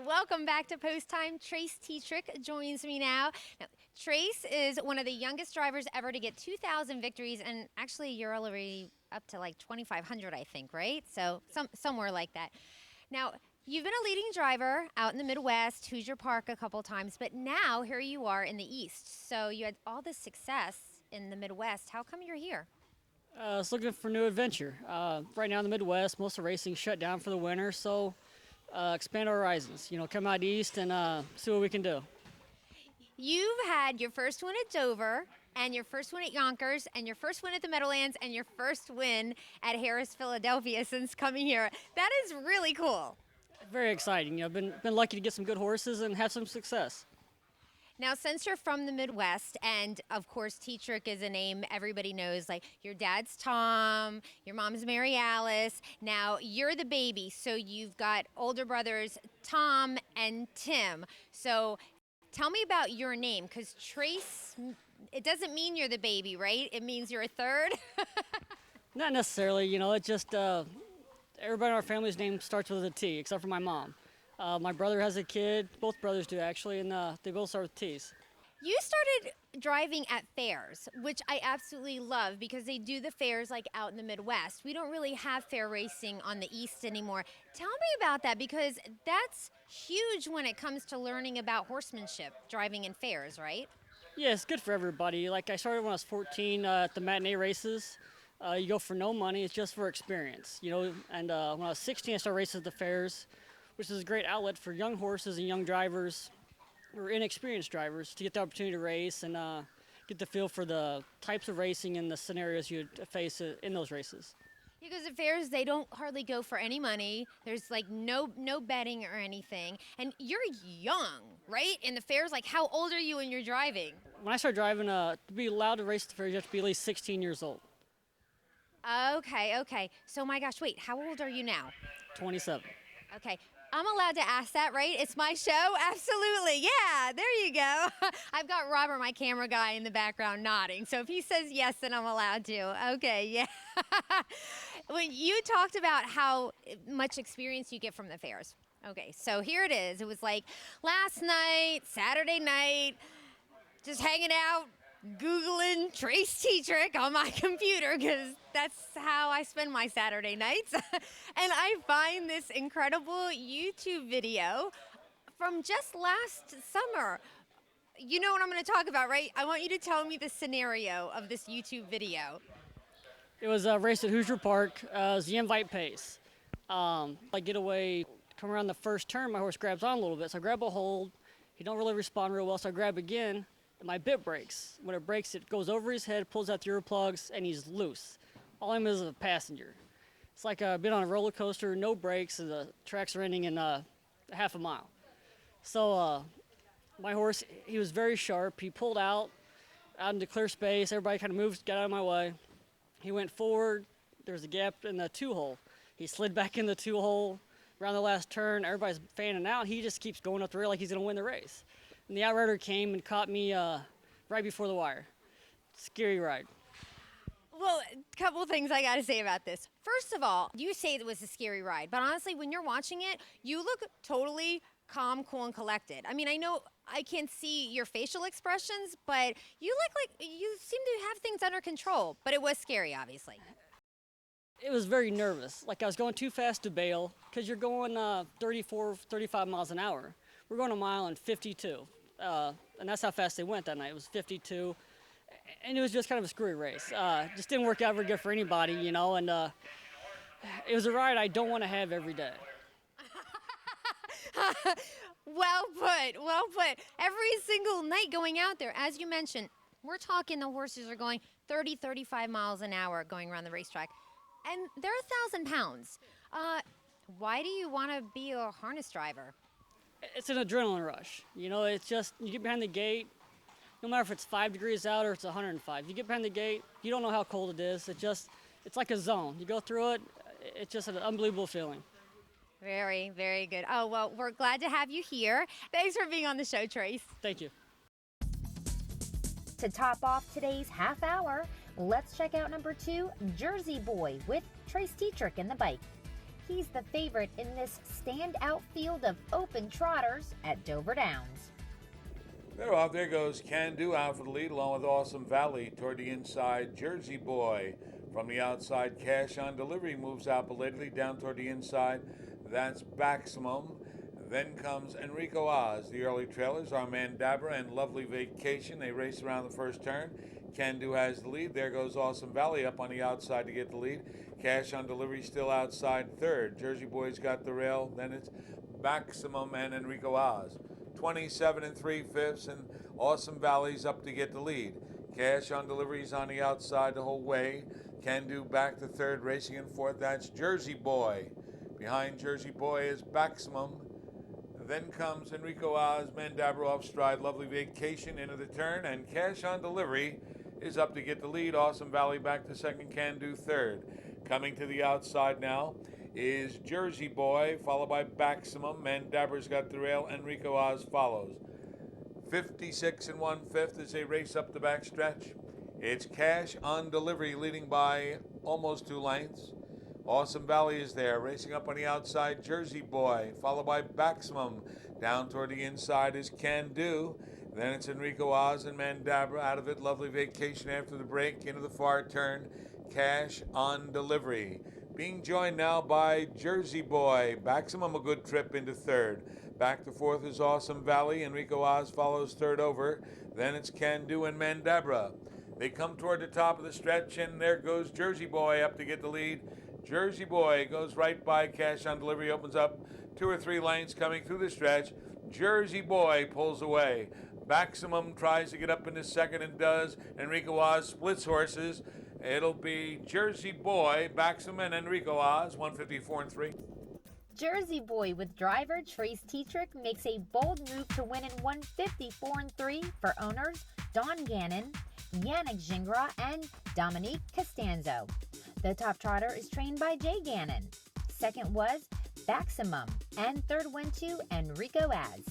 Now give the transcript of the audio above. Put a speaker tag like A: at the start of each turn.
A: Welcome back to Post Time. Trace Tetrick joins me now. Trace is one of the youngest drivers ever to get 2,000 victories, and actually you're already up to like 2,500, I think, right? So somewhere like that. Now, you've been a leading driver out in the Midwest, Hoosier Park a couple times, but now here you are in the East. So you had all this success in the Midwest. How come you're here?
B: I was looking for new adventure. Right now in the Midwest, most of the racing shut down for the winter, so expand our horizons. Come out east and see what we can do.
A: You've had your first win at Dover, and your first win at Yonkers, and your first win at the Meadowlands, and your first win at Harris, Philadelphia since coming here. That is really cool.
B: Very exciting. I've been lucky to get some good horses and have some success.
A: Now, since you're from the Midwest, and of course, Tetrick is a name everybody knows, like your dad's Tom, your mom's Mary Alice. Now, you're the baby, so you've got older brothers Tom and Tim. So tell me about your name, because Trace, it doesn't mean you're the baby, right? It means you're a third.
B: Not necessarily, it just everybody in our family's name starts with a T, except for my mom. My brother has a kid, both brothers do actually, and they both start with T's.
A: You started driving at fairs, which I absolutely love because they do the fairs like out in the Midwest. We don't really have fair racing on the East anymore. Tell me about that, because that's huge when it comes to learning about horsemanship, driving in fairs, right?
B: Yeah, it's good for everybody. Like I started when I was 14 at the matinee races. You go for no money, it's just for experience, And when I was 16, I started racing at the fairs, which is a great outlet for young horses and young drivers or inexperienced drivers to get the opportunity to race and get the feel for the types of racing and the scenarios you'd face in those races.
A: Because at fairs, they don't hardly go for any money. There's like no betting or anything. And you're young, right? In the fairs, like how old are you when you're driving?
B: When I started driving, to be allowed to race at the fairs, you have to be at least 16 years old.
A: Okay. So my gosh, wait, how old are you now?
B: 27.
A: Okay. I'm allowed to ask that, right? It's my show? Absolutely. Yeah, there you go. I've got Robert, my camera guy, in the background nodding. So if he says yes, then I'm allowed to. Okay, yeah. When you talked about how much experience you get from the fairs. Okay, so here it is. It was like last night, Saturday night, just hanging out, Googling Trace Tetrick on my computer, because that's how I spend my Saturday nights. And I find this incredible YouTube video from just last summer. You know what I'm going to talk about, right? I want you to tell me the scenario of this YouTube video.
B: It was a race at Hoosier Park. It was the invite pace. I get away, come around the first turn, my horse grabs on a little bit. So I grab a hold. He don't really respond real well, so I grab again. And my bit breaks. When it breaks, it goes over his head, pulls out the earplugs, and he's loose. All I'm is a passenger. It's like I've been on a roller coaster, no brakes, and the tracks are ending in half a mile. So my horse, he was very sharp. He pulled out into clear space. Everybody kind of moved, got out of my way. He went forward. There was a gap in the two-hole. He slid back in the two-hole around the last turn. Everybody's fanning out. He just keeps going up the rail like he's going to win the race. And the outrider came and caught me right before the wire. Scary ride.
A: Well, a couple things I got to say about this. First of all, you say it was a scary ride, but honestly, when you're watching it, you look totally calm, cool, and collected. I mean, I know I can't see your facial expressions, but you look like you seem to have things under control. But it was scary, obviously.
B: It was very nervous. Like I was going too fast to bail because you're going 34, 35 miles an hour. We're going a mile in 52. And that's how fast they went that night. It was 52. And it was just kind of a screwy race. Just didn't work out very good for anybody, and it was a ride I don't want to have every day.
A: Well put. Every single night going out there, as you mentioned, we're talking the horses are going 30, 35 miles an hour going around the racetrack. And they're 1,000 pounds. Why do you want to be a harness driver?
B: It's an adrenaline rush. It's just, you get behind the gate, no matter if it's 5 degrees out or it's 105. You get behind the gate, you don't know how cold it is. It's like a zone. You go through it, it's just an unbelievable feeling.
A: Very, very good. Oh, well, we're glad to have you here. Thanks for being on the show, Trace.
B: Thank you.
C: To top off today's half hour, let's check out number 2, Jersey Boy with Trace Tetrick in the bike. He's the favorite in this standout field of open trotters at Dover Downs.
D: They're off. There goes Can Do out for the lead, along with Awesome Valley. Toward the inside, Jersey Boy. From the outside, Cash on Delivery moves out belatedly down toward the inside. That's Maximum. Then comes Enrico Oz. The early trailers are Mandabra and Lovely Vacation. They race around the first turn. Can Do has the lead. There goes Awesome Valley up on the outside to get the lead. Cash on Delivery still outside third. Jersey Boy's got the rail. Then it's Maximum and Enrico Oz. 27 3/5, and Awesome Valley's up to get the lead. Cash on Delivery's on the outside the whole way. Can Do back to third, racing in fourth. That's Jersey Boy. Behind Jersey Boy is Maximum. Then comes Enrico Oz, Mandabra off stride, Lovely Vacation into the turn, and Cash on Delivery is up to get the lead. Awesome Valley back to second, Can Do third. Coming to the outside now is Jersey Boy, followed by Maximum. Mandabra's got the rail. Enrico Oz follows. 56 1/5 as they race up the back stretch. It's Cash on Delivery leading by almost 2 lengths. Awesome Valley is there, racing up on the outside. Jersey Boy, followed by Maximum. Down toward the inside is Can Do. Then it's Enrico Oz and Mandabra out of it. Lovely Vacation after the break into the far turn. Cash on Delivery. Being joined now by Jersey Boy. Maximum a good trip into third. Back to fourth is Awesome Valley. Enrico Oz follows third over. Then it's Can Do and Mandabra. They come toward the top of the stretch, and there goes Jersey Boy up to get the lead. Jersey Boy goes right by Cash on Delivery, opens up 2 or 3 lanes coming through the stretch. Jersey Boy pulls away. Maximum tries to get up into second and does. Enrico Oz splits horses. It'll be Jersey Boy, Maximum, and Enrico Oz, 154 3.
C: Jersey Boy with driver Trace Tetrick makes a bold move to win in 154 3 for owners Don Gannon, Yannick Gingras, and Dominique Costanzo. The top trotter is trained by Jay Gannon. Second was Maximum, and third went to Enrico Az.